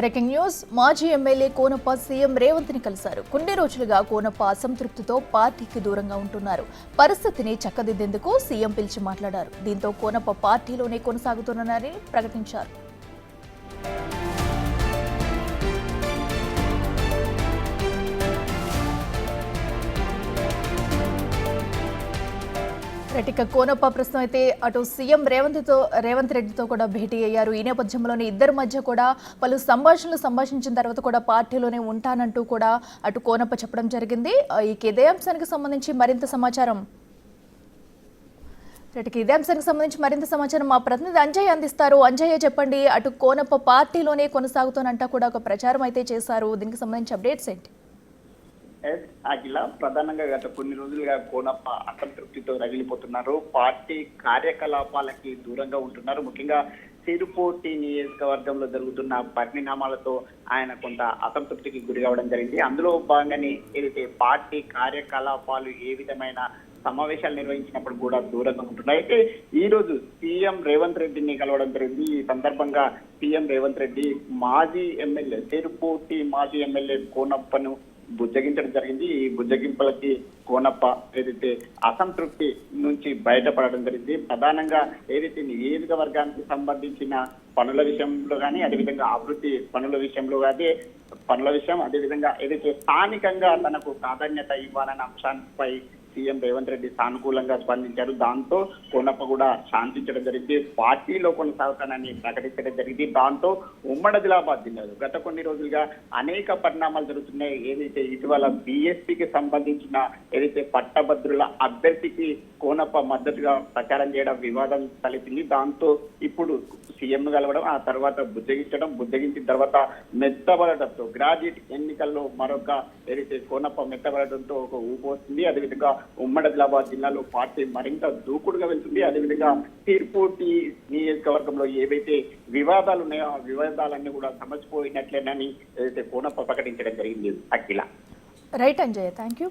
Breaking news. మాజీ MLA Konappa CM Revanth ని కలిశారు. కొన్ని రోజులుగా కోనప్ప అసంతృప్తితో పార్టీకి దూరంగా ఉంటున్నారు. పరిస్థితిని చక్కదిద్దేందుకు సీఎం పిలిచి మాట్లాడారు. దీంతో కోనప్ప పార్టీలోనే కొనసాగుతున్నారని ప్రకటించారు. ఇక కోనప్ప ప్రస్తుతం అయితే అటు సీఎం రేవంత్ రెడ్డితో కూడా భేటీ అయ్యారు. ఈ నేపథ్యంలోనే ఇద్దరి మధ్య కూడా పలు సంభాషించిన తర్వాత కూడా పార్టీలోనే ఉంటానంటూ కూడా అటు కోనప్ప చెప్పడం జరిగింది. ఇదే అంశానికి సంబంధించి మరింత సమాచారం మా ప్రతినిధి అంజయ్ అందిస్తారు. అంజయ్య, చెప్పండి. అటు కోనప్ప పార్టీలోనే కొనసాగుతోనంటా కూడా ఒక ప్రచారం అయితే చేశారు. దీనికి సంబంధించి అప్డేట్స్ ఏంటి? అఖిల, ప్రధానంగా గత కొన్ని రోజులుగా కోనప్ప అసంతృప్తితో రగిలిపోతున్నారు. పార్టీ కార్యకలాపాలకి దూరంగా ఉంటున్నారు. ముఖ్యంగా తిరుపతి నియోజకవర్గంలో జరుగుతున్న పరిణామాలతో ఆయన కొంత అసంతృప్తికి గురి కావడం జరిగింది. అందులో భాగంగానే ఏదైతే పార్టీ కార్యకలాపాలు ఏ విధమైన సమావేశాలు నిర్వహించినప్పుడు కూడా దూరంగా ఉంటున్నారు. అయితే ఈ రోజు సీఎం రేవంత్ రెడ్డిని కలవడం జరిగింది. ఈ సందర్భంగా సీఎం రేవంత్ రెడ్డి తిరుపతి మాజీ ఎమ్మెల్యే కోనప్పను బుజ్జగించడం జరిగింది. ఈ బుజ్జగింపులకి కోనప్ప ఏదైతే అసంతృప్తి నుంచి బయటపడడం జరిగింది. ప్రధానంగా ఏదైతే నియోజకవర్గానికి సంబంధించిన పనుల విషయంలో కానీ, అదేవిధంగా అభివృద్ధి పనుల విషయంలో అదేవిధంగా ఏదైతే స్థానికంగా తనకు ప్రాధాన్యత ఇవ్వాలన్న అంశాలపై సీఎం రేవంత్ రెడ్డి సానుకూలంగా స్పందించారు. దాంతో కోనప్ప కూడా శాంతించడం జరిగింది. పార్టీలో కొనసాగుతానని ప్రకటించడం జరిగింది. దాంతో ఉమ్మడి ఆదిలాబాద్ జిల్లాలో గత కొన్ని రోజులుగా అనేక పరిణామాలు జరుగుతున్నాయి. ఏదైతే ఇటీవల బీఎస్పీకి సంబంధించిన ఏదైతే పట్టభద్రుల అభ్యర్థికి కోనప్ప మద్దతుగా ప్రచారం చేయడం వివాదం తలెత్తింది. దాంతో ఇప్పుడు సీఎం కలవడం, ఆ తర్వాత బుజ్జగించిన తర్వాత మెత్తబడటంతో గ్రాడ్యుయేట్ ఎన్నికల్లో మరొక ఏదైతే కోనప్ప మెత్తబడటంతో ఒక ఊపు వస్తుంది. అదేవిధంగా ఉమ్మడి ఆదిలాబాద్ జిల్లాలో పార్టీ మరింత దూకుడుగా వెళ్తుంది. అదేవిధంగా తిరుపతి నియోజకవర్గంలో ఏవైతే వివాదాలు ఉన్నాయో ఆ వివాదాలన్నీ కూడా సమసిపోయినట్లేనని ఏదైతే కోనప్ప ప్రకటించడం జరిగింది. Akhila. Right Anjaiah, thank you.